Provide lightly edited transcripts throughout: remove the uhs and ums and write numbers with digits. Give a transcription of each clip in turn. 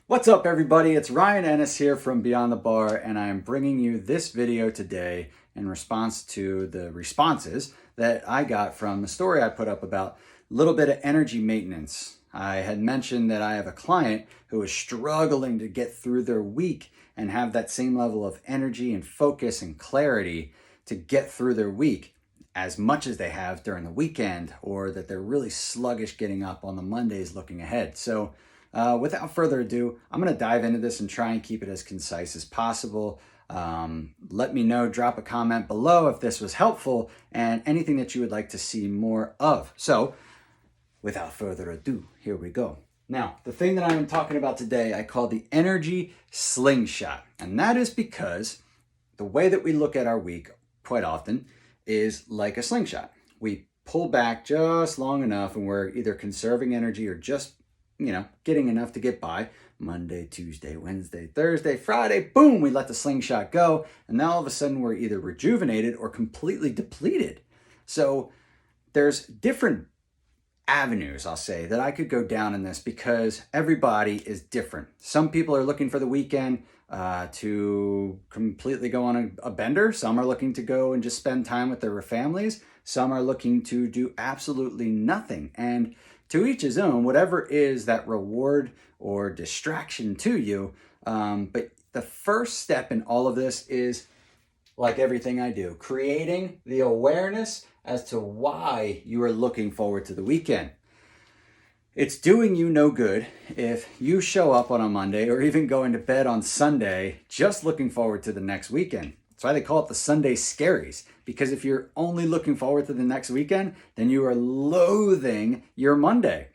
What's up, everybody? It's Ryan Ennis here from Beyond the Bar, and I'm bringing you this video today in response to the responses that I got from the story I put up about a little bit of energy maintenance. I had mentioned that I have a client who is struggling to get through their week and have that same level of energy and focus and clarity to get through their week as much as they have during the weekend, or that they're really sluggish getting up on the Mondays looking ahead. So without further ado, I'm going to dive into this and try and keep it as concise as possible. Let me know, drop a comment below if this was helpful and anything that you would like to see more of. So without further ado, here we go. Now, the thing that I'm talking about today, I call the energy slingshot. And that is because the way that we look at our week quite often is like a slingshot. We pull back just long enough and we're either conserving energy or just getting enough to get by. Monday, Tuesday, Wednesday, Thursday, Friday, boom, we let the slingshot go. And now all of a sudden we're either rejuvenated or completely depleted. So there's different avenues, I'll say, that I could go down in this because everybody is different. Some people are looking for the weekend to completely go on a bender. Some are looking to go and just spend time with their families. Some are looking to do absolutely nothing. And to each his own, whatever is that reward or distraction to you. But the first step in all of this is, like everything I do, creating the awareness as to why you are looking forward to the weekend. It's doing you no good if you show up on a Monday or even going to bed on Sunday just looking forward to the next weekend. That's why they call it the Sunday scaries, because if you're only looking forward to the next weekend, then you are loathing your Monday.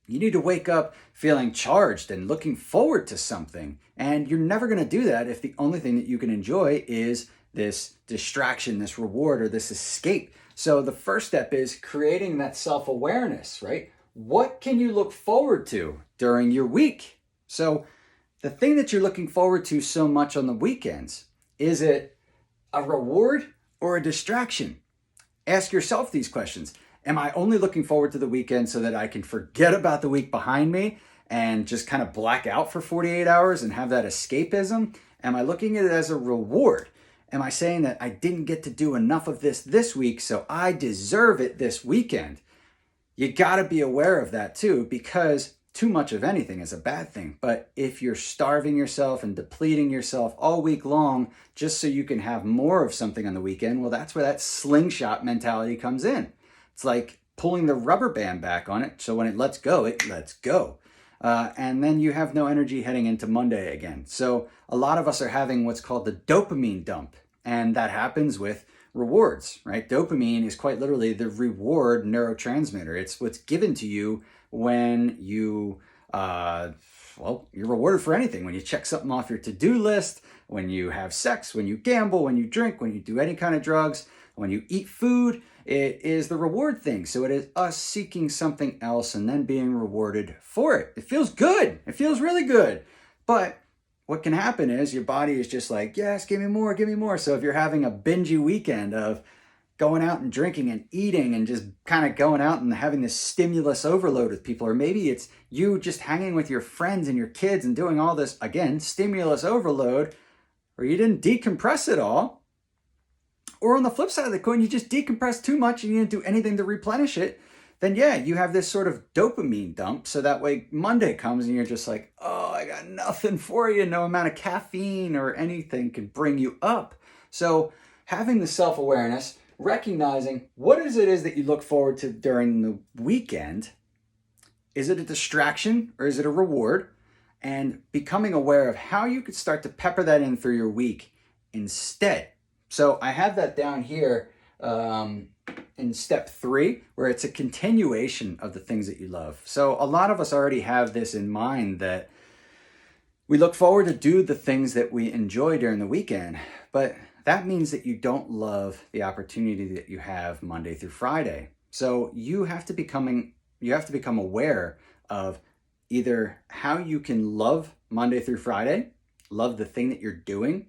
You need to wake up feeling charged and looking forward to something. And you're never going to do that if the only thing that you can enjoy is this distraction, this reward, or this escape. So the first step is creating that self-awareness, right? What can you look forward to during your week? So the thing that you're looking forward to so much on the weekends, is it a reward or a distraction? Ask yourself these questions. Am I only looking forward to the weekend so that I can forget about the week behind me and just kind of black out for 48 hours and have that escapism? Am I looking at it as a reward? Am I saying that I didn't get to do enough of this week, so I deserve it this weekend? You got to be aware of that too, because too much of anything is a bad thing. But if you're starving yourself and depleting yourself all week long just so you can have more of something on the weekend, well, that's where that slingshot mentality comes in. It's like pulling the rubber band back on it, so when it lets go, it lets go. And then you have no energy heading into Monday again. So a lot of us are having what's called the dopamine dump, and that happens with rewards, right? Dopamine is quite literally the reward neurotransmitter. It's what's given to you when you're rewarded for anything. When you check something off your to-do list, when you have sex, when you gamble, when you drink, when you do any kind of drugs, when you eat food, it is the reward thing. So it is us seeking something else and then being rewarded for it. It feels good. It feels really good. But what can happen is your body is just like, yes, give me more, give me more. So if you're having a bingy weekend of going out and drinking and eating and just kind of going out and having this stimulus overload with people, or maybe it's you just hanging with your friends and your kids and doing all this, again, stimulus overload, or you didn't decompress at all. Or on the flip side of the coin, you just decompressed too much and you didn't do anything to replenish it. Then yeah, you have this sort of dopamine dump. So that way Monday comes and you're just like, oh, I got nothing for you. No amount of caffeine or anything can bring you up. So having the self-awareness, recognizing what is that you look forward to during the weekend. Is it a distraction or is it a reward? And becoming aware of how you could start to pepper that in through your week instead. So I have that down here in step 3, where it's a continuation of the things that you love. So a lot of us already have this in mind, that we look forward to do the things that we enjoy during the weekend, but that means that you don't love the opportunity that you have Monday through Friday. So you have to become aware of either how you can love Monday through Friday, love the thing that you're doing,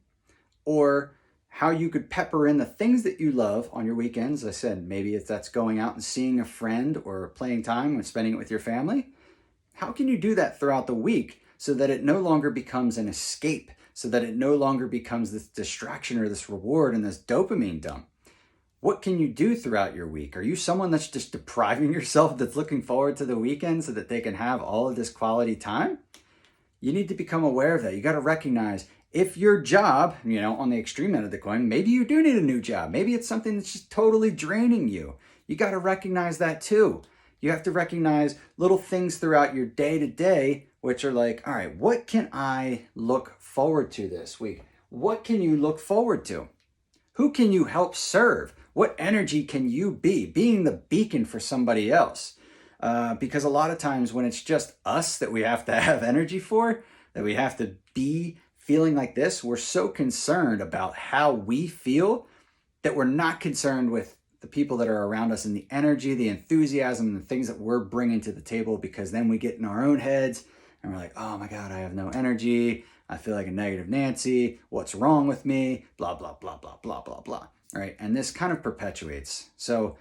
or how you could pepper in the things that you love on your weekends. I said, maybe if that's going out and seeing a friend or playing time and spending it with your family. How can you do that throughout the week so that it no longer becomes an escape, so that it no longer becomes this distraction or this reward and this dopamine dump. What can you do throughout your week? Are you someone that's just depriving yourself, that's looking forward to the weekend so that they can have all of this quality time? You need to become aware of that. You got to recognize if your job, on the extreme end of the coin, maybe you do need a new job. Maybe it's something that's just totally draining you. You got to recognize that too. You have to recognize little things throughout your day to day, which are like, all right, what can I look forward to this week? What can you look forward to? Who can you help serve? What energy can you be? Being the beacon for somebody else. Because a lot of times when it's just us that we have to have energy for, that we have to be feeling like this, we're so concerned about how we feel that we're not concerned with the people that are around us and the energy, the enthusiasm, and the things that we're bringing to the table, because then we get in our own heads and we're like, oh my God, I have no energy. I feel like a negative Nancy. What's wrong with me? Blah, blah, blah, blah, blah, blah, blah. Right? And this kind of perpetuates. So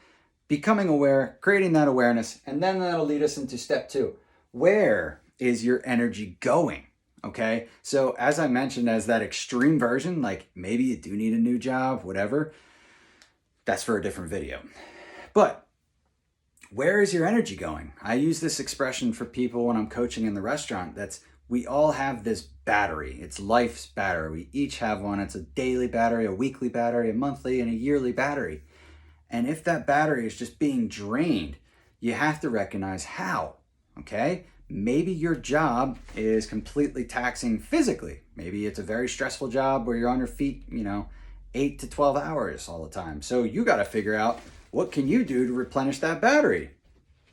becoming aware, creating that awareness, and then that'll lead us into step 2. Where is your energy going? Okay. So as I mentioned, as that extreme version, like maybe you do need a new job, whatever, that's for a different video. But where is your energy going? I use this expression for people when I'm coaching in the restaurant. We all have this battery. It's life's battery. We each have one. It's a daily battery, a weekly battery, a monthly, and a yearly battery. And if that battery is just being drained, you have to recognize how, okay? Maybe your job is completely taxing physically. Maybe it's a very stressful job where you're on your feet, 8 to 12 hours all the time. So you got to figure out what can you do to replenish that battery.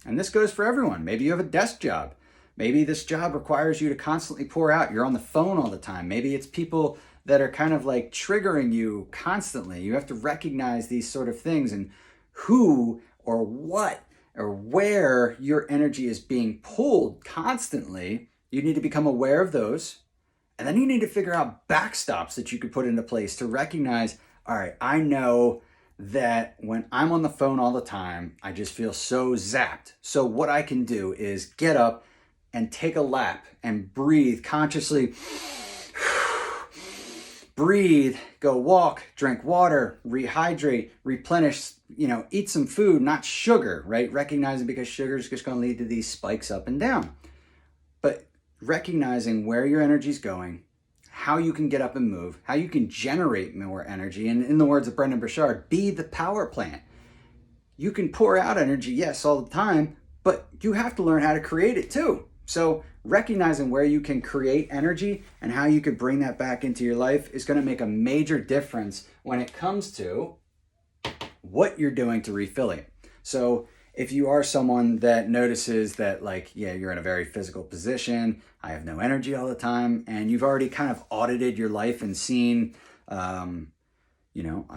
And this goes for everyone. Maybe you have a desk job. Maybe this job requires you to constantly pour out. You're on the phone all the time. Maybe it's people that are kind of like triggering you constantly. You have to recognize these sort of things and who or what or where your energy is being pulled constantly. You need to become aware of those. And then you need to figure out backstops that you could put into place to recognize, all right, I know that when I'm on the phone all the time, I just feel so zapped. So what I can do is get up and take a lap and breathe consciously. Breathe, go walk, drink water, rehydrate, replenish, eat some food, not sugar, right? Recognizing because sugar is just going to lead to these spikes up and down. But recognizing where your energy is going, how you can get up and move, how you can generate more energy. And in the words of Brendon Burchard, be the power plant. You can pour out energy, yes, all the time, but you have to learn how to create it too. So recognizing where you can create energy and how you could bring that back into your life is going to make a major difference when it comes to what you're doing to refill it. So if you are someone that notices that you're in a very physical position, I have no energy all the time, and you've already kind of audited your life and seen, I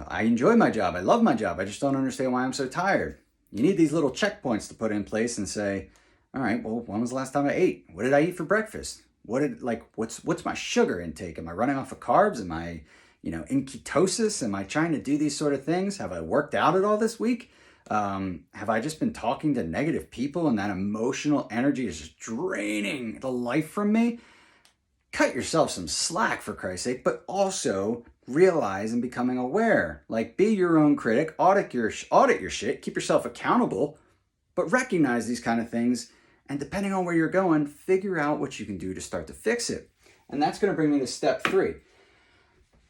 enjoy my job. I love my job. I just don't understand why I'm so tired. You need these little checkpoints to put in place and say, all right, well, when was the last time I ate? What did I eat for breakfast? What's my sugar intake? Am I running off of carbs? Am I, in ketosis? Am I trying to do these sort of things? Have I worked out at all this week? Have I just been talking to negative people and that emotional energy is just draining the life from me? Cut yourself some slack, for Christ's sake, but also realize and becoming aware. Be your own critic, audit your shit, keep yourself accountable, but recognize these kind of things. And depending on where you're going, figure out what you can do to start to fix it. And that's going to bring me to step 3.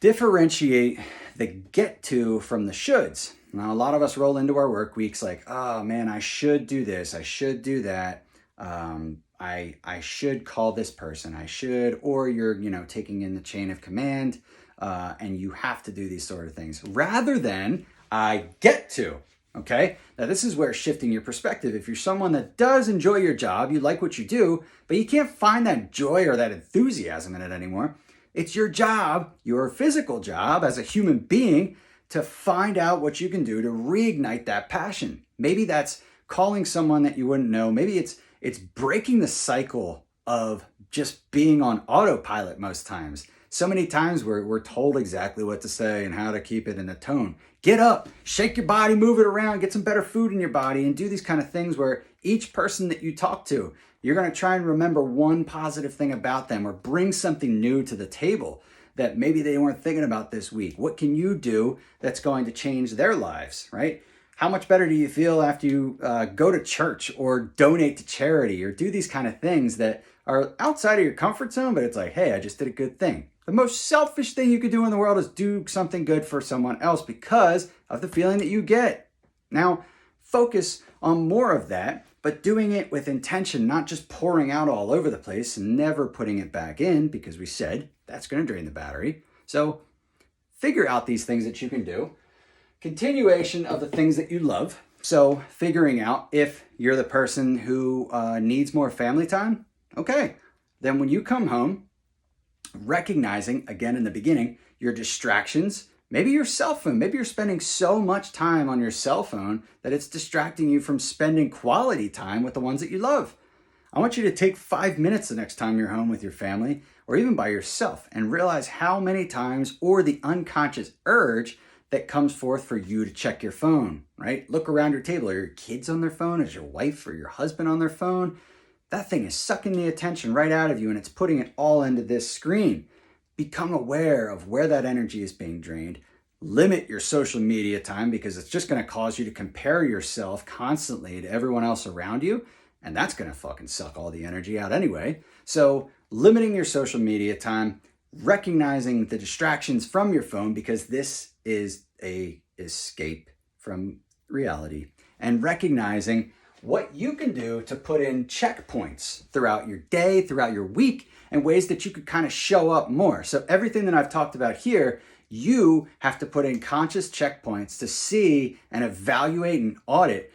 Differentiate the get to from the shoulds. Now, a lot of us roll into our work weeks like, oh man, I should do this. I should do that. I should call this person. I should, or you're, taking in the chain of command and you have to do these sort of things rather than I get to. Okay. Now this is where shifting your perspective. If you're someone that does enjoy your job, you like what you do, but you can't find that joy or that enthusiasm in it anymore. It's your job, your physical job as a human being, to find out what you can do to reignite that passion. Maybe that's calling someone that you wouldn't know. Maybe it's breaking the cycle of just being on autopilot most times. So many times we're told exactly what to say and how to keep it in a tone. Get up, shake your body, move it around, get some better food in your body, and do these kind of things where each person that you talk to, You're going to try and remember one positive thing about them or bring something new to the table that maybe they weren't thinking about this week. What can you do that's going to change their lives, right? How much better do you feel after you go to church or donate to charity or do these kind of things that are outside of your comfort zone, but it's like, hey, I just did a good thing. The most selfish thing you could do in the world is do something good for someone else because of the feeling that you get. Now, focus on more of that, but doing it with intention, not just pouring out all over the place and never putting it back in because we said that's going to drain the battery. So figure out these things that you can do. Continuation of the things that you love. So figuring out if you're the person who needs more family time. Okay, then when you come home, recognizing, again in the beginning, your distractions, maybe your cell phone, maybe you're spending so much time on your cell phone that it's distracting you from spending quality time with the ones that you love. I want you to take 5 minutes the next time you're home with your family or even by yourself and realize how many times or the unconscious urge that comes forth for you to check your phone, right? Look around your table. Are your kids on their phone? Is your wife or your husband on their phone? That thing is sucking the attention right out of you and it's putting it all into this screen. Become aware of where that energy is being drained. Limit your social media time because it's just going to cause you to compare yourself constantly to everyone else around you. And that's going to fucking suck all the energy out anyway. So limiting your social media time, recognizing the distractions from your phone because this is a escape from reality, and recognizing what you can do to put in checkpoints throughout your day, throughout your week, and ways that you could kind of show up more. So everything that I've talked about here, you have to put in conscious checkpoints to see and evaluate and audit,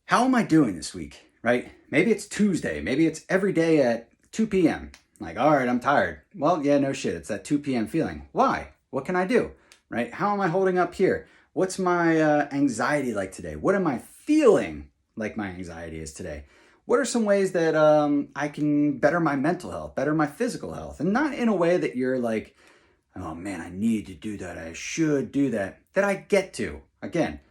how am I doing this week, right? Maybe it's Tuesday, maybe it's every day at 2 p.m. Like, all right, I'm tired. Well, yeah, no shit, it's that 2 p.m. feeling. Why? What can I do, right? How am I holding up here? What's my anxiety like today? What am I feeling like my anxiety is today? What are some ways that I can better my mental health, better my physical health? And not in a way that you're like, oh man, I need to do that. I should do that. That I get to. Again,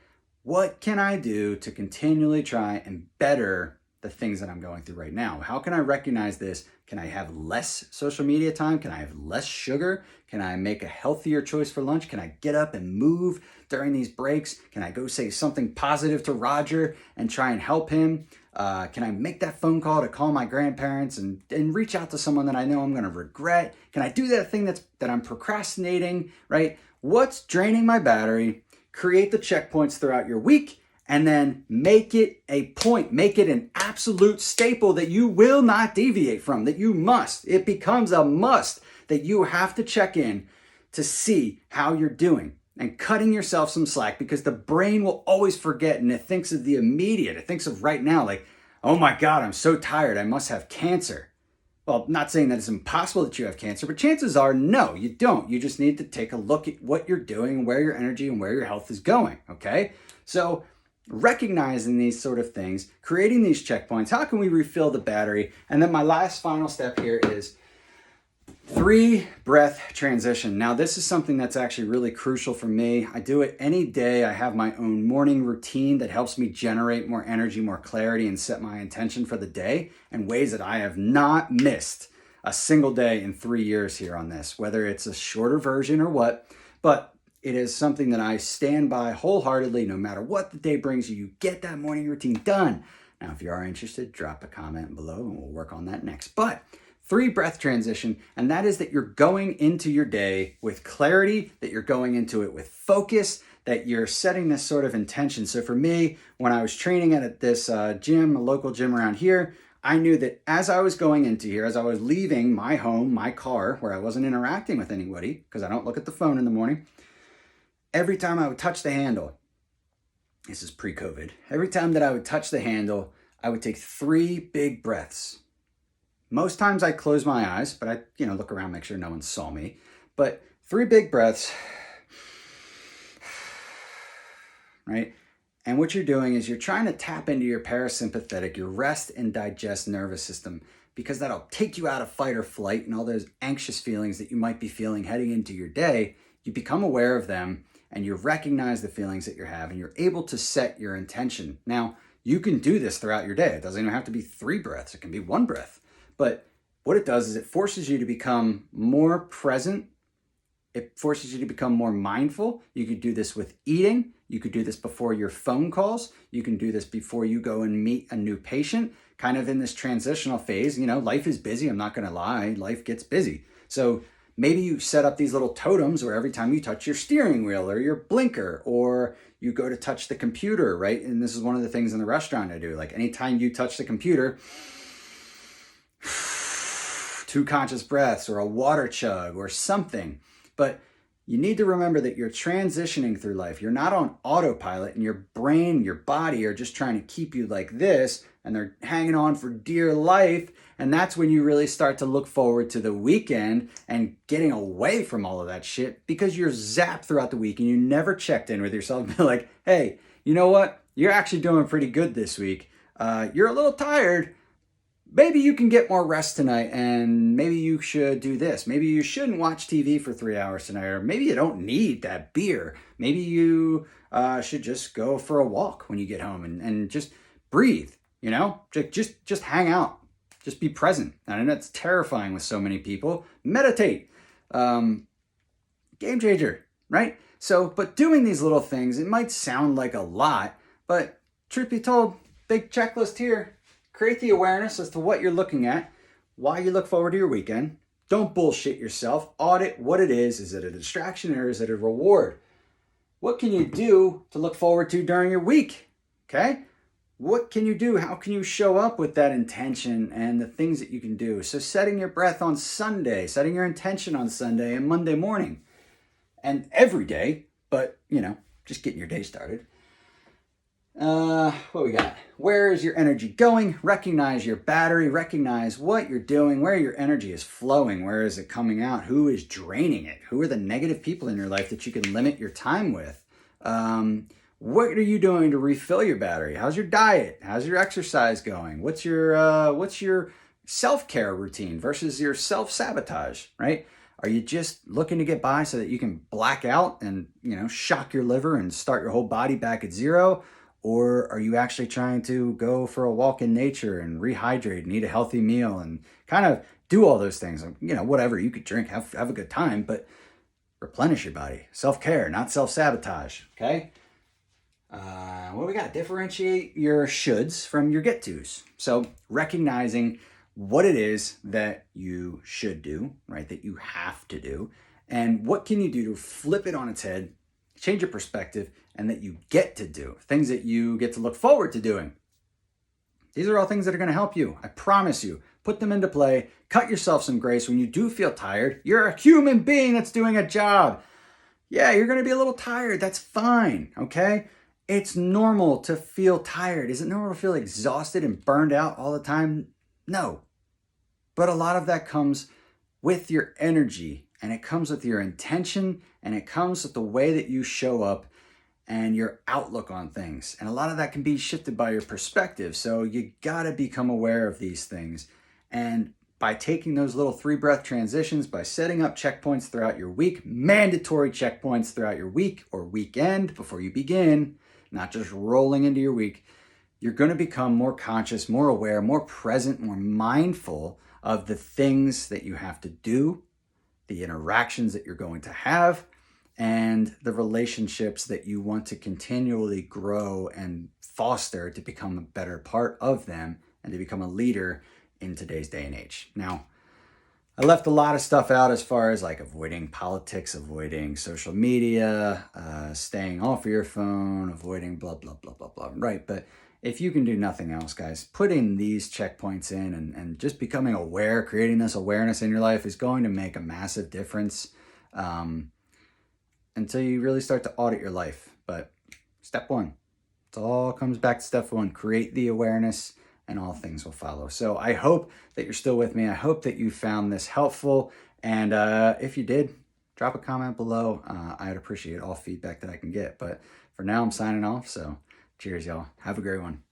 what can I do to continually try and better the things that I'm going through right now? How can I recognize this? Can I have less social media time? Can I have less sugar? Can I make a healthier choice for lunch? Can I get up and move during these breaks? Can I go say something positive to Roger and try and help him? Can I make that phone call to call my grandparents and reach out to someone that I know I'm going to regret? Can I do that thing that I'm procrastinating, right? What's draining my battery? Create the checkpoints throughout your week and then make it a point. Make it an absolute staple that you will not deviate from, that you must. It becomes a must that you have to check in to see how you're doing. And cutting yourself some slack because the brain will always forget and it thinks of the immediate. It thinks of right now like, oh my God, I'm so tired. I must have cancer. Well, not saying that it's impossible that you have cancer, but chances are no, you don't. You just need to take a look at what you're doing, where your energy and where your health is going, okay? So recognizing these sort of things, creating these checkpoints, how can we refill the battery? And then my last final step here is 3 breath transition. Now, this is something that's actually really crucial for me. I do it any day. I have my own morning routine that helps me generate more energy, more clarity, and set my intention for the day in ways that I have not missed a single day in 3 years here on this, whether it's a shorter version or what. But it is something that I stand by wholeheartedly. No matter what the day brings you, you get that morning routine done. Now, if you are interested, drop a comment below and we'll work on that next. But 3 breath transition, and that is that you're going into your day with clarity, that you're going into it with focus, that you're setting this sort of intention. So for me, when I was training at this gym, a local gym around here, I knew that as I was going into here, as I was leaving my home, my car, where I wasn't interacting with anybody, because I don't look at the phone in the morning, every time I would touch the handle, this is pre-COVID, every time that I would touch the handle, I would take 3 big breaths. Most times I close my eyes, but I, look around, make sure no one saw me. But 3 big breaths, right? And what you're doing is you're trying to tap into your parasympathetic, your rest and digest nervous system, because that'll take you out of fight or flight and all those anxious feelings that you might be feeling heading into your day. You become aware of them and you recognize the feelings that you're having. You're able to set your intention. Now, You can do this throughout your day. It doesn't even have to be 3 breaths. It can be 1 breath. But what it does is it forces you to become more present. It forces you to become more mindful. You could do this with eating. You could do this before your phone calls. You can do this before you go and meet a new patient, kind of in this transitional phase. Life is busy. I'm not going to lie. Life gets busy. So maybe you set up these little totems where every time you touch your steering wheel or your blinker, or you go to touch the computer, right? And this is one of the things in the restaurant I do. Like anytime you touch the computer, 2 conscious breaths or a water chug or something. But you need to remember that you're transitioning through life. You're not on autopilot, and your brain, your body are just trying to keep you like this, and they're hanging on for dear life. And that's when you really start to look forward to the weekend and getting away from all of that shit, because you're zapped throughout the week and you never checked in with yourself and be like, hey, you know what? You're actually doing pretty good this week. You're a little tired. Maybe you can get more rest tonight, and maybe you should do this. Maybe you shouldn't watch TV for 3 hours tonight, or maybe you don't need that beer. Maybe you should just go for a walk when you get home and just breathe, just hang out, just be present. And that's terrifying with so many people. Meditate, game changer, right? So, but doing these little things, it might sound like a lot, but truth be told, big checklist here. Create the awareness as to what you're looking at, why you look forward to your weekend. Don't bullshit yourself. Audit what it is. Is it a distraction or is it a reward? What can you do to look forward to during your week? Okay? What can you do? How can you show up with that intention and the things that you can do? So setting your breath on Sunday, setting your intention on Sunday and Monday morning, and every day, but, just getting your day started. What we got? Where is your energy going? Recognize your battery. Recognize what you're doing, where your energy is flowing, where is it coming out, who is draining it, who are the negative people in your life that you can limit your time with. What are you doing to refill your battery? How's your diet? How's your exercise going? What's your self-care routine versus your self-sabotage, right? Are you just looking to get by so that you can black out and, shock your liver and start your whole body back at zero? Or are you actually trying to go for a walk in nature and rehydrate and eat a healthy meal and kind of do all those things? Whatever, you could drink, have a good time, but replenish your body. Self-care, not self-sabotage, okay? What we got? Differentiate your shoulds from your get-tos. So recognizing what it is that you should do, right, that you have to do, and what can you do to flip it on its head, change your perspective, and that you get to do, things that you get to look forward to doing. These are all things that are going to help you. I promise you. Put them into play. Cut yourself some grace when you do feel tired. You're a human being that's doing a job. Yeah, you're going to be a little tired. That's fine, okay? It's normal to feel tired. Is it normal to feel exhausted and burned out all the time? No. But a lot of that comes with your energy, and it comes with your intention, and it comes with the way that you show up and your outlook on things. And a lot of that can be shifted by your perspective. So you gotta become aware of these things. And by taking those little 3-breath transitions, by setting up checkpoints throughout your week, mandatory checkpoints throughout your week or weekend before you begin, not just rolling into your week, you're gonna become more conscious, more aware, more present, more mindful of the things that you have to do, the interactions that you're going to have, and the relationships that you want to continually grow and foster to become a better part of them and to become a leader in today's day and age. Now, I left a lot of stuff out as far as like avoiding politics, avoiding social media, staying off of your phone, avoiding blah, blah, blah, blah, blah, right? But if you can do nothing else, guys, putting these checkpoints in and just becoming aware, creating this awareness in your life is going to make a massive difference. Until you really start to audit your life. But step 1, it all comes back to step 1, create the awareness and all things will follow. So I hope that you're still with me. I hope that you found this helpful. And if you did, drop a comment below. I'd appreciate all feedback that I can get. But for now, I'm signing off. So cheers, y'all. Have a great one.